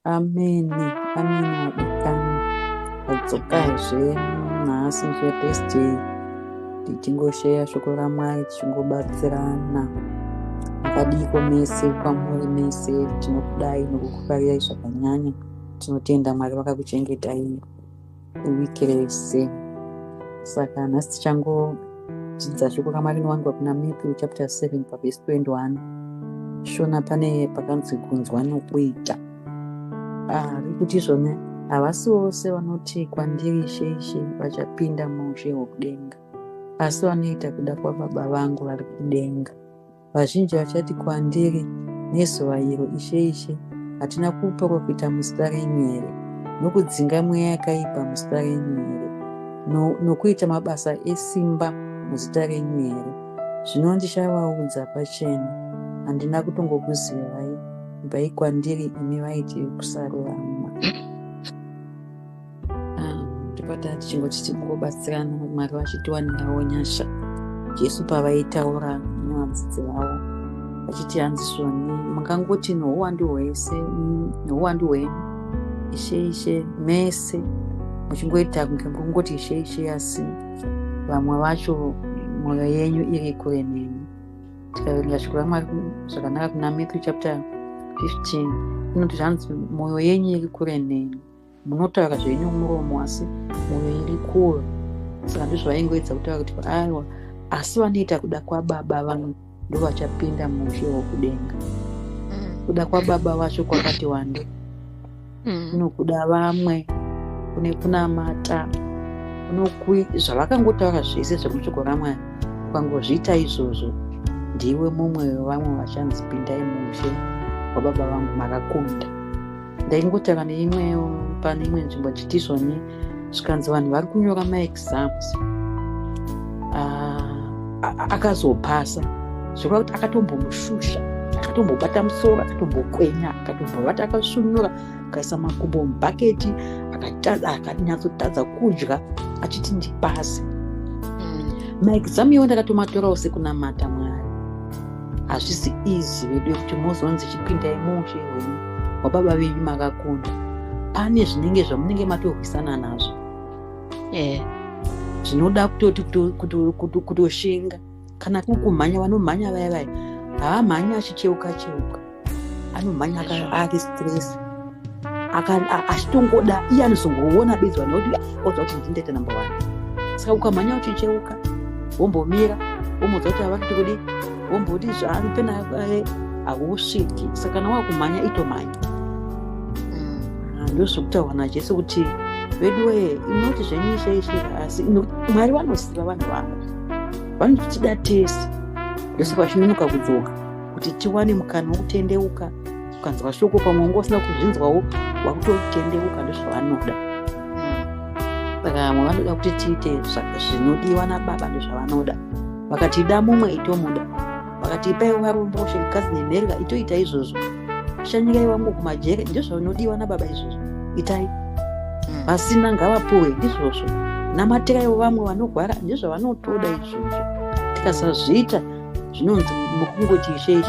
Ameni, ameni wadikani. Adzokazve nhasi zveBirthday tichingoshare shoko raMwari tichingobatsirana. Makadiko mese kwamuri mese tinokudai nokukufarirai zvakanyanya. Tinotenda Mwari vakakuchengetai wiki rese. Saka nhasi tichangodzidza shoko raMwari rinowanikwa kuna Matthew chapter 7 pavhesi 21. Shona pane pakanzi kunzwa nokuita. Rikuti zvone havasi vose vanoti kwandiri Ishe vachapinda muushe hwokudenga, asi vanoita kuda kwaBaba vangu vari kudenga. Vazhinji vachati kwandiri nezuva iro, Ishe, hatina kuprofita muzita renyu here, nokudzinga mweya yakaipa muzita renyu here, nokuita mabasa esimba muzita renyu here? Zvino ndichavaudza pachena, handina kutongokuzivai. Ibvai kwandiri imi vaiti kusarurama. Ndipata tichingoti tingobatsirana, Mwari vachitiwanirawo nyasha. Jesu pavaitaura nevadzidzi vavo vachiti, hanzi zvoni mungangoti nouwandu hwese, nouwandu hwenyu Ishe mese muchingoita kunge mungoti Ishe, asi vamwe vacho mwoyo yenyu iri kure nemi. Tikaverenga shoko raMwari zvakanaka kuna Matthew chapter 15 inoti zvanzi mwoyo yenyu iri kure nemi, munotaura zvenyu muromo asi mwoyo iri kure. Saka ndizvo vaingoedza kutaura kuti aiwa, asi vanoita kuda kwaBaba vangu ndo vachapinda muushe hwokudenga. Kuda kwaBaba vacho kwakati wande. Kunokuda vamwe, kune kunamata, zvavakangotaura zvese zvemushoko raMwari, ukangozviita izvozvo, ndiwe mumwe wevamwe vachanzi pindai muushe hwaBaba vangu makakunda. Ndaingotaura neimweyo pane imwe nzvimbo chitizvoni zvikanzi vanhu vari kunyora maexams, akazopasa zvokuva kuti akatombomushusha, akatombobata musoro, akatombokwenya, akatombovati akasvinura, akaisa makumbo mubhaketi, akanyatsotadza kudya achiti ndipase. Maexam iwo ndakatomatora sekunamata Mwari. Hazvisi easy vedu kuti muzonzi chipindai muushe hwenyu hwaBaba venyu makakunda. Pane zvinenge zvamunenge matorwisana nazvo, zvinoda kutoshinga. Kana kukumhanya, vanomhanya vaya havamhanya achicheuka, anomhanya ari stress, achitongoda iye anozongoona bezwa nekuti oza kuti ndindaita number 1. Saka ukamhanya uchicheuka, wombomira, wombodza kuti havakiti kudi, womboti zvaari pena hausviki. Saka kana wakumhanya itomhanya. Ndozvokutaurwa naJesu kuti vedu inoti zvenyu Ishe, asi Mwari vanoziva vanhu vavo, vanotida tese. Ndose pachinonoka kudzoka kuti tiwane mukana wokutendeuka. Ukanzwa shoko pamwe usina kuzvinzwawo, wakutotendeuka, ndozvavanoda. Saka vamwe vanoda kuti tiite zvinodiwa naBaba, ndozvavanoda. Vakatida mumwe itomuda, vakatipai varombo shirikazi nenherera, itoita izvozvo. Shanyirai vamwe kumajere, ndozvavinodiwa naBaba izvozvo, itai. Vasina ngavapuwe, ndizvozvo. Namatiraiwo vamwe vanorwara, ndozvavanotoda izvozvo. Tikasazviita zvinonzi mukungoti Ishe,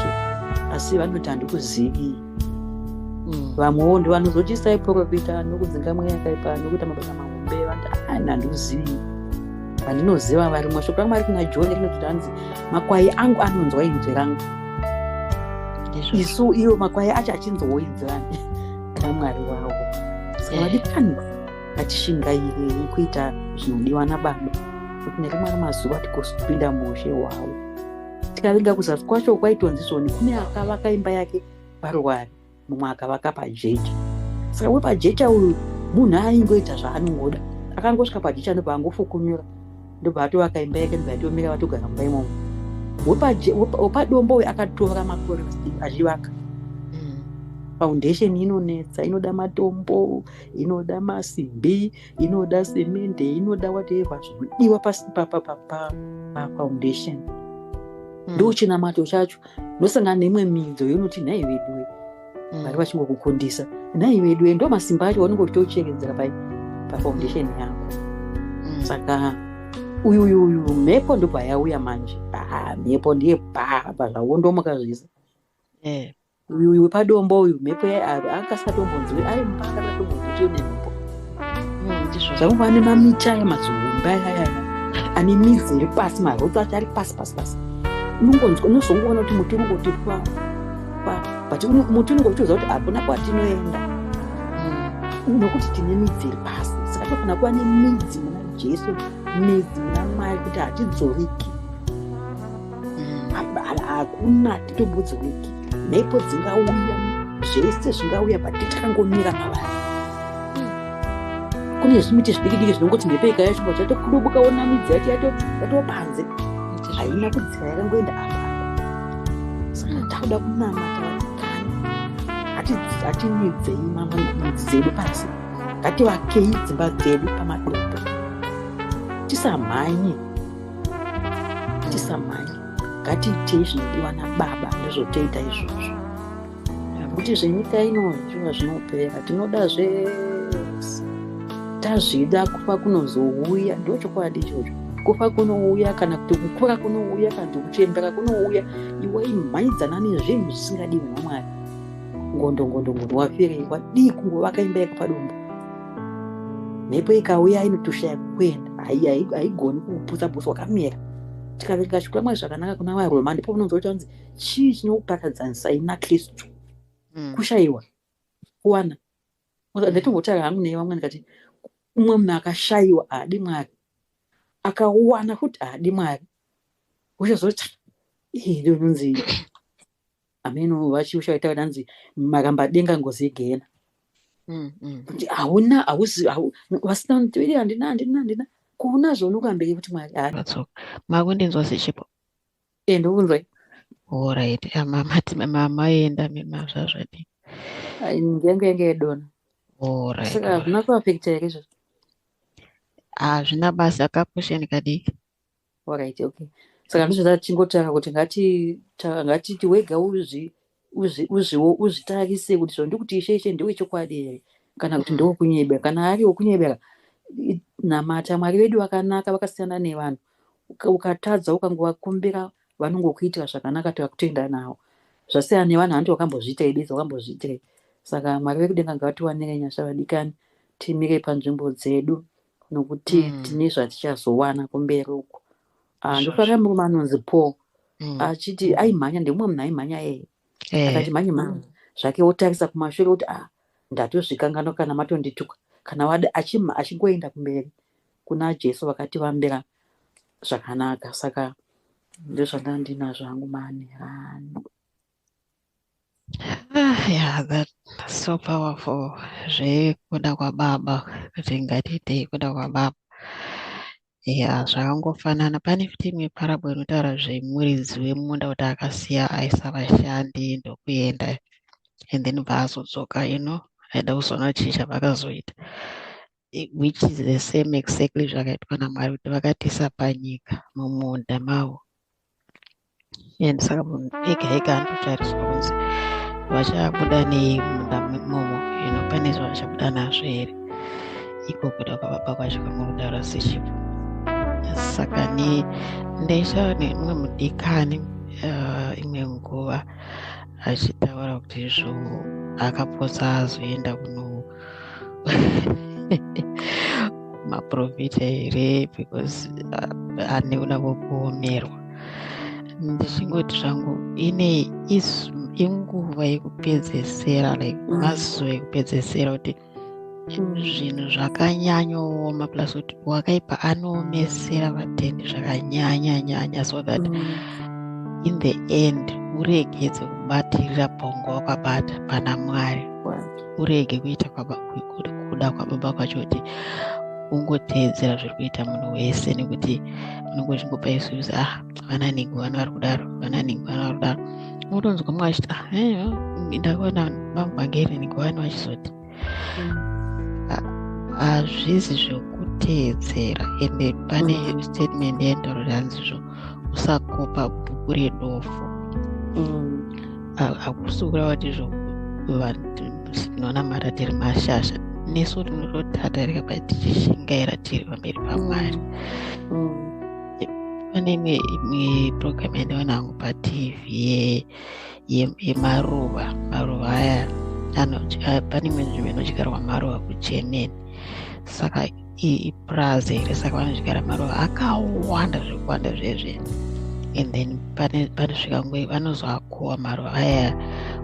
asi vanoti handikuzivi. Vamwewo ndovanozochisai profita nokudzinga mweya yakaipa nokuita mabasa mahombe, vanti handikuzivi. Vandinoziva varimwe. Shoko raMwari kuna John rinoti hanzi makwai angu anonzwa inzwi rangu. Isu iyo makwai acho achinzwawo inzwi raMwari wavo. Saka vadikani ngatishingairei kuita zvinodiwa naBaba, kuti nerimwe ramazuva tikopinda muushe hwavo. Tikaringa kuzasi kwacho kwaitonzi zvoni kune akavaka imba yake parwari, mumwe akavaka pajecha. Saka wepajecha uyu munhu aingoita zvaanongoda, akangosvika pajecha ndobva angofukunyura, ndobva atovaka imba yake, ndobva atomira vatogara mumba imomo. Wepadombo uyu akatora makore achivaka. Foundation inonetsa, inoda matombo, inoda masimbi, inoda semende, inoda whatever zvinodiwa pasi foundation. Ndochinamatho chacho ndosangana neimwe midzo yonoti nhai vedu vari vachingokukundisa, nhai vedu ndo masimba acho vanenge uchitocheredzera pafoundation yako. Saka uyu mhepo ndobva yauya manje. Mhepo ndiye bhaba zvawondomoka zvese. uyu wepadombo uyu mhepo akasatombonzwi ari mupaka akatombonzwi tiyo nemhepo zvangu ane mamita emazumba ayaya ane midzi iri pasi, marotsi acho ari pasi unozongoona kuti muti unongoti but muti unongotiudza kuti hakuna kwatinoenda nokuti tine midzi iri pasi. Saka tofana kuva nemidzi muna Jesu, midzi muna Mwari kuti hatidzoriki, hakuna titombodzoriki. Mhepo dzingauya, zvese zvingauya patichakangomira pavari. Kune zvimiti zvidiki zvinongoti mhepo ikauya chimwe chatokudubuka ona midzi yacho yatopanze, haina kudzika yakangoenda apa. Saka takuda kunamata hatimidzei midzi dzedu pasi, ngativakei dzimba dzedu pamadombo, tisamhanye, ngatiitei zvinodiwa naBaba, ndizvotoita izvozvo. Kuti zvenyika ino zvinhu zvinopera, tinoda zvese, tazvida kufa kunozouya, ndochokwadi ichocho. Kufa kunouya, kana kuti kukura kunouya, kana kuti kuchembera kunouya, iwe imhanyidzana nezvinhu zvisingadiwi naMwari. Ngondo wafirei, wadii kungovaka imba yako padombo. Mhepo ikauya inotoshaya kwenda, haigoni kuputsa wakamera. Tikavereka shoko raMwari zvakanaka kuna vaRoma, ndipo unonzwa kuti vanzi chii chinokuparadzanisai naKristu? Kushayiwa, kuwana. Ndatombotaura hangu nevamwe ndikati, umwe munhu akashayiwa haadi Mwari, akawana kuti haadi Mwari, uchazoti ndio nonzi ameno vachishayita vanzi makambadenga ngozi yegena. Kuti hauna vasina ntiviri handina kuona zvaunokuambiri kuti Mwari Vatsoka. Makundinzwa sechipo. ndokunzwa Alright. Maenda zvazvadi. ngenge yedona. Alright. Saka hazvina kuafekta here izvozvo? Hazvina basa akapusheni kadiki. Alright, okay. Saka ndizvo tichingotaura kuti ngatiti wega uzvitarise kuti zvandiri kuti ishe ndewechokwadi here kana kuti ndewokunyebera. Kana ari wokunyebera, namata Mwari vedu vakanaka, vakasiyana nevanhu. Ukatadza ukangovakumbira vanongokuitira zvakanaka, tavakutoenda navo. Zvasiyana nevanhu vanoti wakambozviitai bedzi, wakambozviitirei. Saka Mwari vekudenga ngavatiwanire nyasha vadikani, timire panzvimbo dzedu, nokuti tine zvatichazowana kumberi uko. Ndofarira murume anonzi Paul achiti aimhanya, ndemumwe munhu aimhanya akati mhanye zvake wotarisa kumashure kuti ndatozvikangano kana matondituka, kana wada achingoenda kumberi kuna Jesu vakativambira zvakanaka. Saka ndozvandanga ndinazvo hangu mahanirano. Yeah, that's so powerful. Zvekuda kwaBaba, kuti ngatiitei kuda kwaBaba. Zvakangofanana. Pane futi imwe parabo inotaura zvemuridzi wemunda kuti akasiya aisa vashandi ndokuenda, and then vaazodzoka, aida kuzoona chii chavakazoita, which is the same exactly zvakaitwa naMwari, kuti vakatiisa panyika mumunda mavo. And saka munhu ega anototariswa kunzi vachabuda nemunda imomo, pane zvavachabuda nazvo here, iko kuda kwaBaba kwacho kwamurikutaura sechipo. Saka ndaishaura nemumwe mudikani imwe nguva achitaura kuti akapotsa azoenda kuno maprofita here because ane kuda kwokuomerwa. Ndichingoti zvangu inguva yekupedzesera, like mazuva ekupedzesera, kuti zvinhu zvakanyanyooma plus kuti wakaipa anoomesera vatendi zvakanyanya, so that in the end uregedze kubatirira pongo wakabata pana Mwari, urege kuita kuda kwaBaba kwacho, kuti ungoteedzera zviri kuita munhu wese, nekuti unongo chingopa isusu vananhingi vano vari kudaro, unotonzwa mumwe achiti ndakaona mavhangeri ningi vano vachizoti hazvisi zvokuteedzera. Ende pane statement yentauro yanzizvo, usakopa bhuku redofu. Hakusukura kuti tinonamata tiri mashasha, nesu tinototatarika tichishingaira tiri pamberi paMwari. pane imwe program yandaona hangu paTV yemaruva. Maruva aya pane imwe nzvimbo inodyarwa maruva kuGermany, saka ipraze here, saka vanodyara maruva akawanda zvekuwanda zvezve, and then panosvika nguva vanozoakohwa maruva aya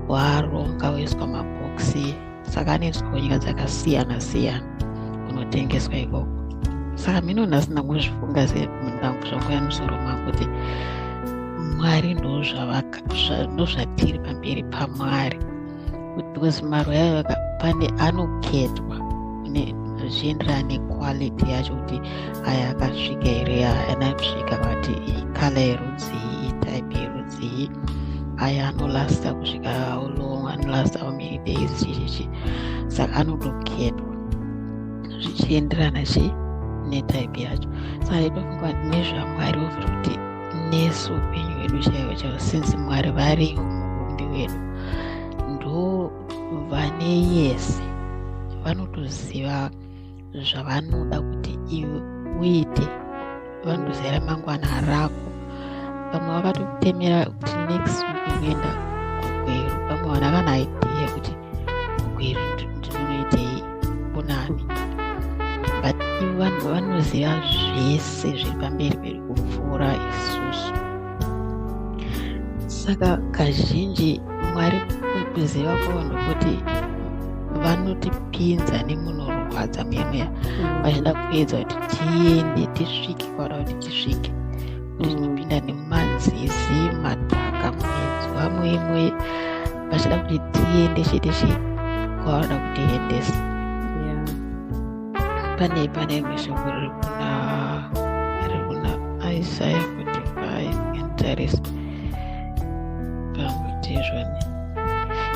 waaronga oiswa mabhokisi, saka anoiswa kunyika dzakasiyana siyana kunotengeswa ikoko. Saka mino nhasi ndangozvifunga zvangu yamusoro mangu kuti Mwari ndozvatiri pamberi paMwari, because maruva ayo pane anoketwa zvienderana nequality yacho kuti aya akasvika here, haana kusvika, kuti ikala yerudzii, type yerudzii, aya anolasta kusvika how long, anolasta how many days, chichichi. Saka anotoketwa zvichienderana netype yacho. Saka itofunga nezvaMwari ofuna kuti nesu upenyu hwedu chaiwo since Mwari variyo muumbi wedu, ndo vane yese vanotoziva zvavanoda kuti iwe uite, vanotoziva ramangwana rako. Vamwe vakatokutemera kuti next week unoenda kugweru, vamwe vana vana idea kuti kugweru ndinoitei kunani, but ivo vanhu vanoziva zvese zviri pamberi pedu kupfuura isusu. Saka kazhinji Mwari kuziva kwavo ndokuti vanotipinza nemunorwadza mweya vachida kuedza kuti tiende tisvike kwavada kuti tisvike, kuti tinopinda nemumanzizi, madhaka, muedzwa mwemwe, vachida kuti tiende chete kwavada kutiendesa. Pane imwe shoko riri kuna Isaiah 45 ngentarisa pamutizvoni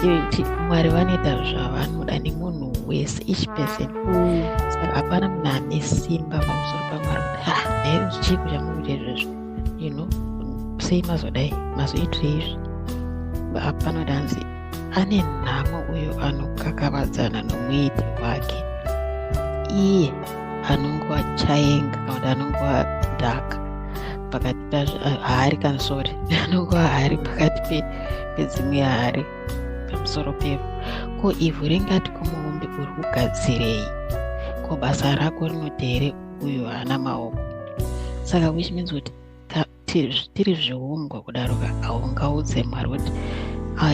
iti Mwari vanoita zvavanoda nemunhu wese, each person. Saka hapana munhu ane simba pamusoro paMwari kuti dai chiiko chamukuita izvezvo, sei mazodai, mazoitire izvi. Hapana, danzi ane nhamo uyo anokakavadzana nomuiti wake, iye anongova chaenga kana kuti anongova dhaka pakati haari kansori, anongova hari pakati pedzimwe hari pamusoro pevo. Ko ivhu ringati kumuumbi uri kugadzirei? Ko basa rako rinoti here uyu haana maoko? Saka which means kuti tiri zviumbwa kudaroka haungaudze Mwari kuti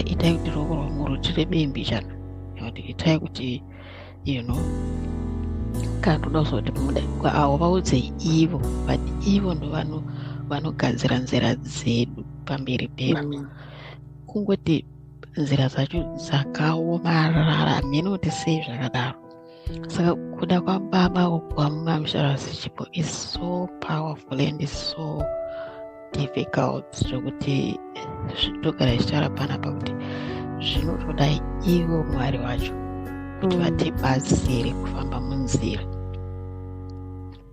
itai kuti ruoko rwangu rutirebe mbichana, kuti itai kuti kana toda kuzoti hauvaudze ivo, but ivo ndo vanogadzira nzira dzedu pamberi pedu. Kungoti nzira dzacho dzakaomarara, hamene kuti sei zvakadaro. Saka kuda kwaBaba kwamamsharasichipo is so powerful and is so difficult, zvokuti zvitogara zvichitaura panapa kuti zvinotoda ivo Mwari wacho kuti vatibatsire kufamba munzira,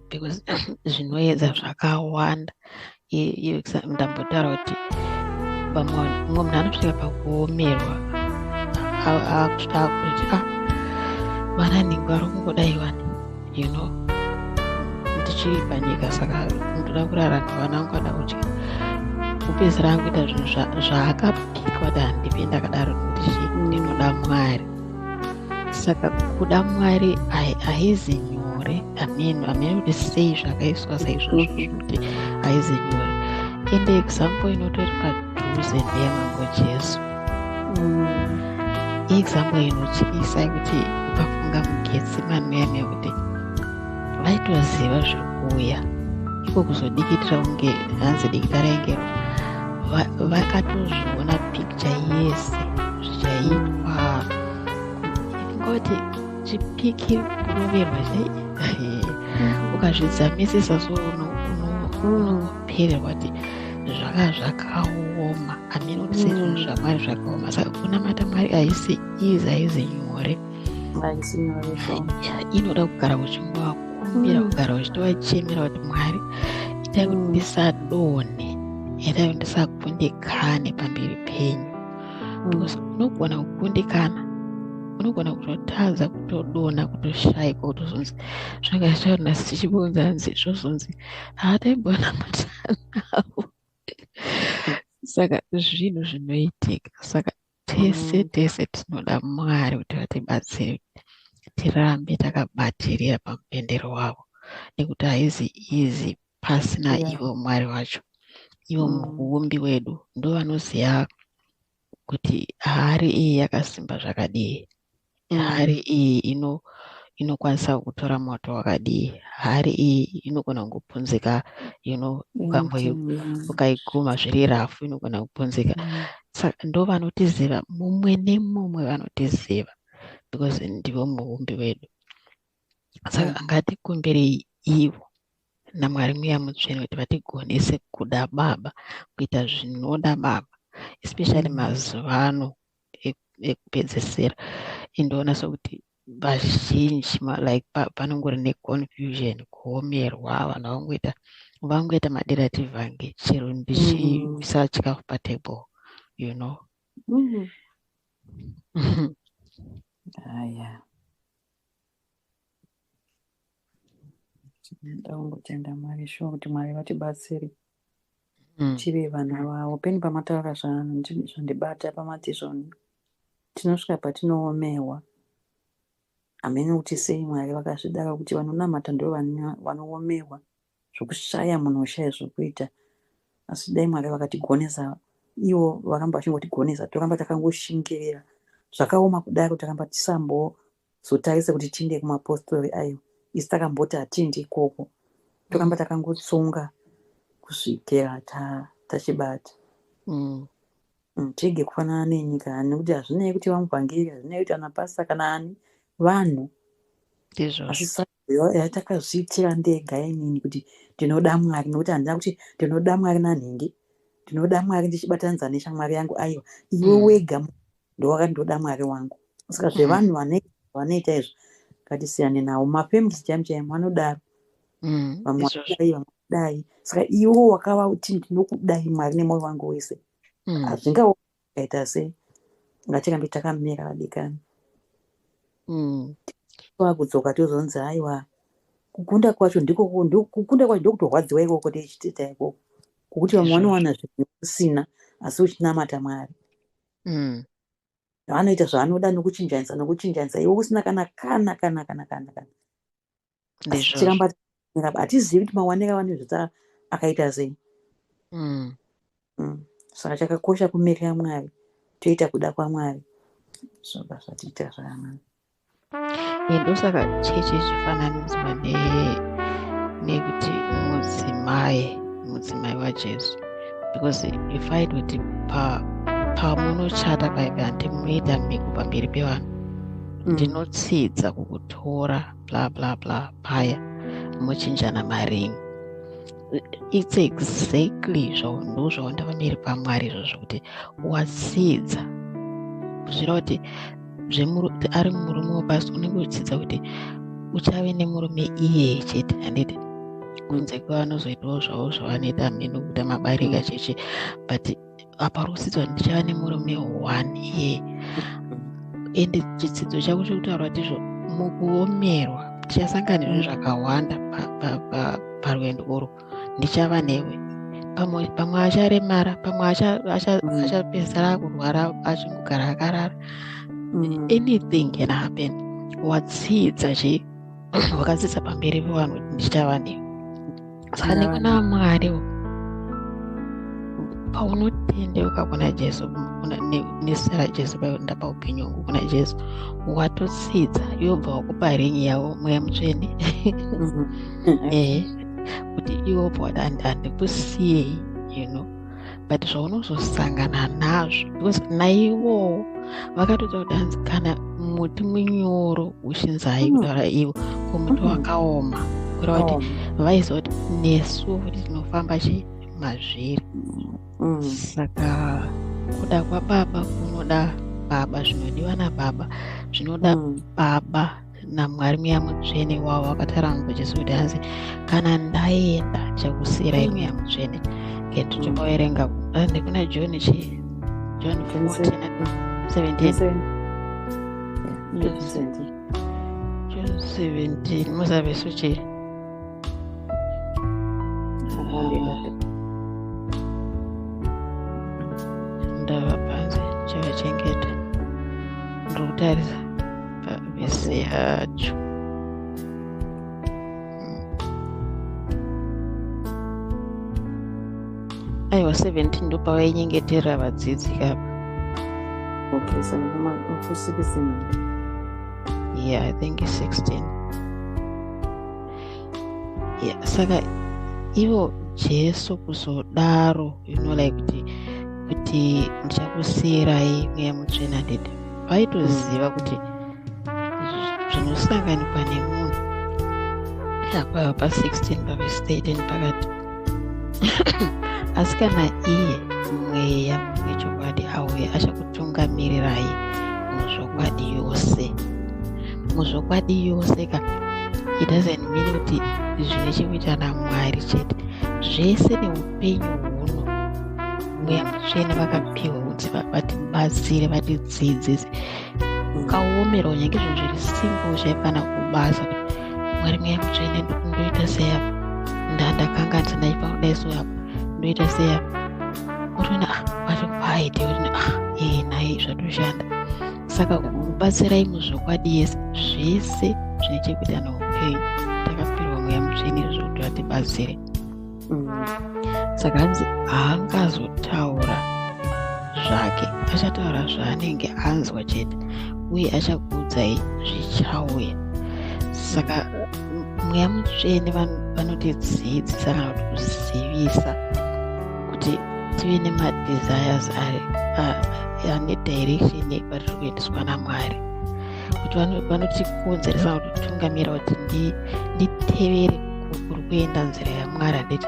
because zvinoedza zvakawanda. Ndambotaura kuti mumwe munhu anosvika pakuomerwa akusvika kuti vana nhingi vari kungodai vani ndichiri panyika, saka ndoda kurara nevana vangu vada kudya, kupedzisira anguita zvinhu zvaakapika kuti handipi ndakadaro nokuti ndinoda Mwari. Saka kuda Mwari haizi nyore, hamene kuti sei zvakaiswa saizvozvo kuti haizi nyore. Ende example inotori padhuze ndeyamambo Jesu. Example inotyisa kuti ukafunga muGetsemani muyame kuti vaitoziva zvekuuya iko kuzodikitira unge hanzi dikita raingero, vakatozviona picture yese zvichaitwa, ingoti chipiki kuroverwa ukazvidzamisisa so unopererwa kuti zvakaoma, hamene kuti sezvinhu zvaMwari zvakaoma. Saka kunamata Mwari haizi nyore, inoda kugara uchingovakumbira, kugara uchitovachemera kuti Mwari itai kuti ndisadonhe, itai kuti ndisakundikane pamberi penyu, because unogona kukundikana unogona kutotadza kutodonha kutoshaikwa kutozonzi zvanga zvaona tichibonza hanzi zvozonzi haataimbonamata navo. Saka zvinhu zvinoitika. Saka tese tinoda Mwari kuti vatibatsire tirambe takabatirira pamupendero wavo, nekuti haizi izi pasina ivo Mwari wacho. Ivo muumbi wedu ndo vanoziva kuti hari iyi yakasimba zvakadii, hari iyi inokwanisa kutora moto wakadii, hari iyi inogona kungopunzika, ukaiguma zviri rafu inogona kupunzika. Saka ndo vanotiziva, mumwe nemumwe vanotiziva, because ndivo muumbi wedu. Saka ngatikumbirei ivo naMwari Mweya Mutsvene kuti vatigonese kuda Baba, kuita zvinoda Baba, especially mazuva ano ekupedzesera. Indoona sokuti vazhinji like panongori neconfusion, kuomerwa, vanhu vangoita madirativhange chero ndichiisa chikafu patable, Tinoda kungotenda Mwari shuwa kuti Mwari vatibatsire tive vana vavo. Peni pamataura zvandibata pamatizoni, tinosvika patinoomewa. Hamene kuti sei Mwari vakazvidara kuti vanonamata ndo vanoomewa, zvokushaya munhu ushaya zvokuita. Asi dai Mwari vakatigonesa, ivo vakamba vachingotigonesa, toramba takangoshingirira zvakaoma kudaro, takamba tisambozotarisa kuti tiinde kumapostori ayo. Isi takamboti hatiendi ikoko, toramba takangotsunga kusvikira tachibata. Tirege kufanana nenyika, nekuti hazvinei kuti vamuvhangeri, hazvinei kuti vanapasita kana ani, vanhu. Asi yatakazviitira ndega inini kuti ndinoda Mwari, nekuti handina kuti ndinoda Mwari nanhingi, ndinoda Mwari ndichibatanidza neshamwari yangu. Aiwa, iwe wega ndo wakandoda Mwari wangu. Saka zvevanhu vanoita izvo ngatisiyane navo. Mafamily chaimo vanodaro, vamwe vanodai. Saka iwo wakava kuti ndinokudai Mwari nemwoyo wangu wese, hazvingaita sei. Ngatirambe takamira vadikani. Kudzoka tozonzi aiwa kukunda kwacho ndokutorwadziwa ikoko tichitita ikoko, kukuti vamwe vanowana zvinhu usina asi uchinamata Mwari. Vanoita zvavanoda nokuchinjanisa iwe usina kana. Asi tiramba hatizivi kuti mawanira vanezvita akaita sei. Saka chakakosha kumirira Mwari, toita kuda kwaMwari, zvobva zvatiitira zvakanaka. Ndosaka chechi chifananidzwa nekuti mudzimai waJesu, because ifaiti kuti pamunochata paipi handimunoita mhiko pamberi pevanhu, ndinotsidza kukutora bla bla bla paya mochinjana maringi. It's exactly ndo zvaunda pamberi paMwari izvozvo, kuti watsidza kuzvira kuti ari murume basi unenge uchitsidza kuti uchave nemurume iye chete, handiti kunze kwavanozoitawo zvavo zvavanoita mhino kuita mabarika cheche, but apa rusidzwa ndichava nemurume one iye. Ende chitsidzo chako chokutaura tizvo mukuomerwa tichasangana nezvinhu zvakawanda parwendo urwu. Ndichava newe, pamwe acharemara, pamwe achapedzisira kurwara achingogara akarara. Anything can happen. Watsidza che wakadzidza pamberi pevanhu kuti ndichava newe. Saka nekuna Mwari paunotendeuka kuna Jesu, nezita raJesu paenda paupenyu hwangu kuna Jesu, watotsidza yobva wakupa ringi yavo Mweya Mutsvene kuti iwopo handikusiyei, but zvaunozosangana nazvo, because naivowo vakatodza kudanzi kana muti munyoro uchinzai kutaura ivo kumuti wakaoma, kureva kuti vaiziva kuti nesu kuti tinofamba mazviri. Saka kuda kwaBaba kunoda Baba, zvinodiwa naBaba zvinoda Baba naMwari Mweya Mutsvene wavo vakataura kuJesu kuti hanzi kana ndaenda chakusiyirai Mweya Mutsvene. Tichimboerenga ndikuna John 14:17. June 17 muzabe suchi ndava panze chavachengeta ndikutarisa pavhesi yacho. Aiwa 17 ndo pavainyengeterera vadzidzi kapa. Okay, so for 16. Yeah, I think it's 16. Yeah, saka ivo Jesu kuzodaro, like kuti ndichakusiyirai mweya mutsvena ndidi, vaitoziva kuti zvinosanganikwa nemunhu apa pa 16 pavhesi 13 pakati. Asi kana iye mweya wechokwadi auya achakutungamirirai muzvokwadi yose ka. It doesn't mean kuti zvine chekuita naMwari chete, zvese neupenyu huno mweya mutsvene vakapiwa kuti vatibatsire, vatidzidzise. Ukaomera unyange zvinhu zviri simple zvaipana kubasa kuti Mwari mweya mutsvene ndoita sei apa, ndakanga ndinaipa kudai so apa, ndoita sei apa, utoona vari kwaite kuti nai zvatoshanda. Saka ubatsirai muzvokwadi yese, zvese zvine chekuita neupenyu takapirwa mweya mutsvene zvokuti vatibatsire. Saka hanzi haangazotaura zvake, achataura zvaanenge anzwa chete, uye achakuudzai zvichauya. Saka mweya mutsvene vanotidzidzisa kana kuti kuzivisa kuti tive nemadesires ane direction yekwatiri kuendeswa naMwari, kuti vanotikonzeresa kuti tungamira kuti nditevere kuri kuenda nzira yaMwari, handiti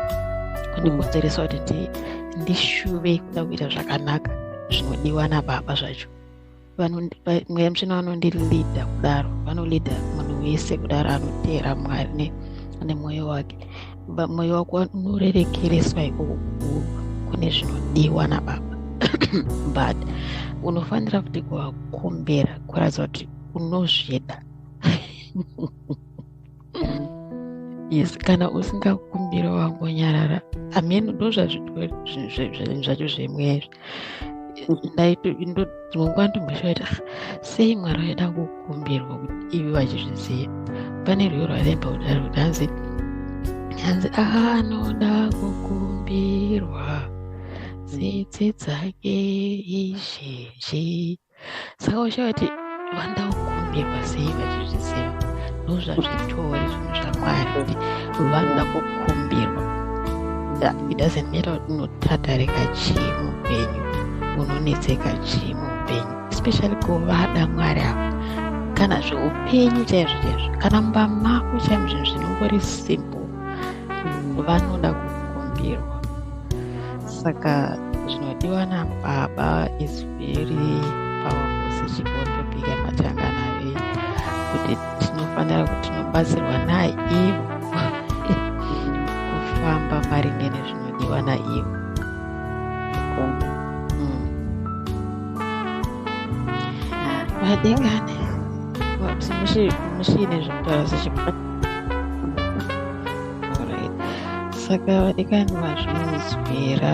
kundikonzeresa kuti ndishuve kuda kuita zvakanaka zvinodiwa naBaba zvacho. Mweya mutsvene vanondilidha kudaro, vanolidha munhu wese kudaro anoteera Mwari nemwoyo wake. Mwoyo wako unorerekereswa ikoko kune zvinodiwa naBaba. But unofanira kuti kuvakumbira kuratidza kuti unozvida. Yes, kana usingakumbira wangonyarara. Amen, ndo zvinhu zvacho zvemweya. Ndinonguva ndomboshaita sei Mwari waida kukumbirwa kuti ivi vachizviziva. Pane rwiyo rwaremba kudaro kuti hanzi anoda kukumbirwa tsitsi dzake izhinji. Saka ushawa kuti vanoda kukumbirwa sei vachizviziva. Ndozvazvitori zvinhu zvaMwari kuti vanoda kukumbirwa. It doesn't matter kuti unotatarika chii muupenyu, unonetseka chii muupenyu, especially kuvada Mwari apo, kana zveupenyu chaizvo, kana mumba mako chaimo, zvinhu zvinongori simple, vanoda kukumbirwa. Saka zvinodiwa naBaba is very powerful, sechigotopiga matanga nayo, kuti tinofanira kuti tinobatsirwa naivo kufamba maringe nezvinodiwa naivo. Vadikane mushine zvekutaura sechikwadi. Saka vadikani vazvinonzwira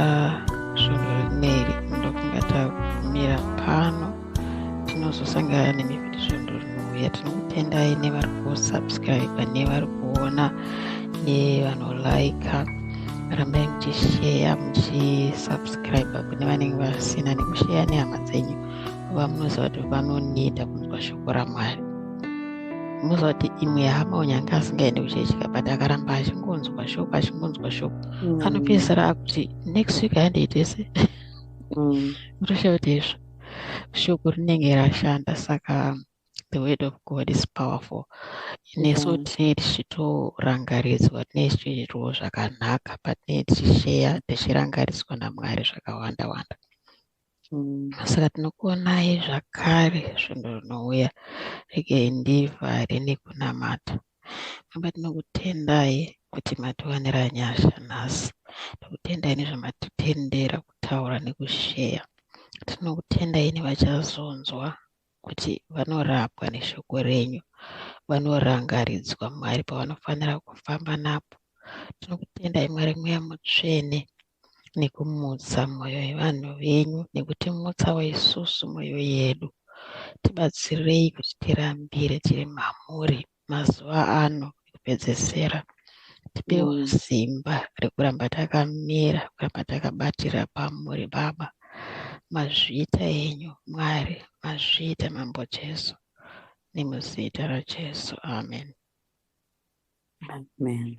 shoko rineri, ndokunga tagumira pano. Tinozosangana nemivhidhiyo rinouya. Tinokutendai nevari kusubscribe, nevari kuona, nevanolaika. Rambai muchishare, muchisubscribe kune vanenge vasina, nekushare nehama dzenyu. Munoziva kuti vanonida kunzwa shoko raMwari. Munoziva kuti imwe hama unyange asingaende kuchechi but akaramba achingonzwa shoko, anopedzisira akuti next week handiitese. Mutoshava kuti izvo shoko rinenge rashanda. Saka the word of God is powerful. Nesu tinenge tichitorangaridzwa, tinenge tichiitwawo zvakanaka, patinenge tichishare tichirangaridzwa naMwari zvakawanda wanda. Saka tinokuonai zvakare zvinhu zvinouya. Regai ndivhare nekunamata. Amba tinokutendai kuti matiwanira nyasha nhasi. Tinokutendai nezvamatitendera kutaura nekushare. Tinokutendai nevachazonzwa kuti vanorapwa neshoko renyu, vanorangaridzwa Mwari pavanofanira kufamba napo. Tinokutendai Mwari mweya mutsvene nekumutsa mwoyo yevanhu venyu, nekutimutsawo isusu mwoyo yedu. Tibatsirei kuti tirambire tiri mhamuri mazuva ano ekupedzesera. Tipewo simba rekuramba takamira, kuramba takabatira pamuri Baba. Mazviita enyu Mwari, mazviita Mambo Jesu, nemuzita raJesu, amen. Amen.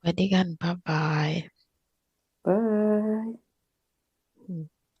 Vadikani, bye bye. Bye.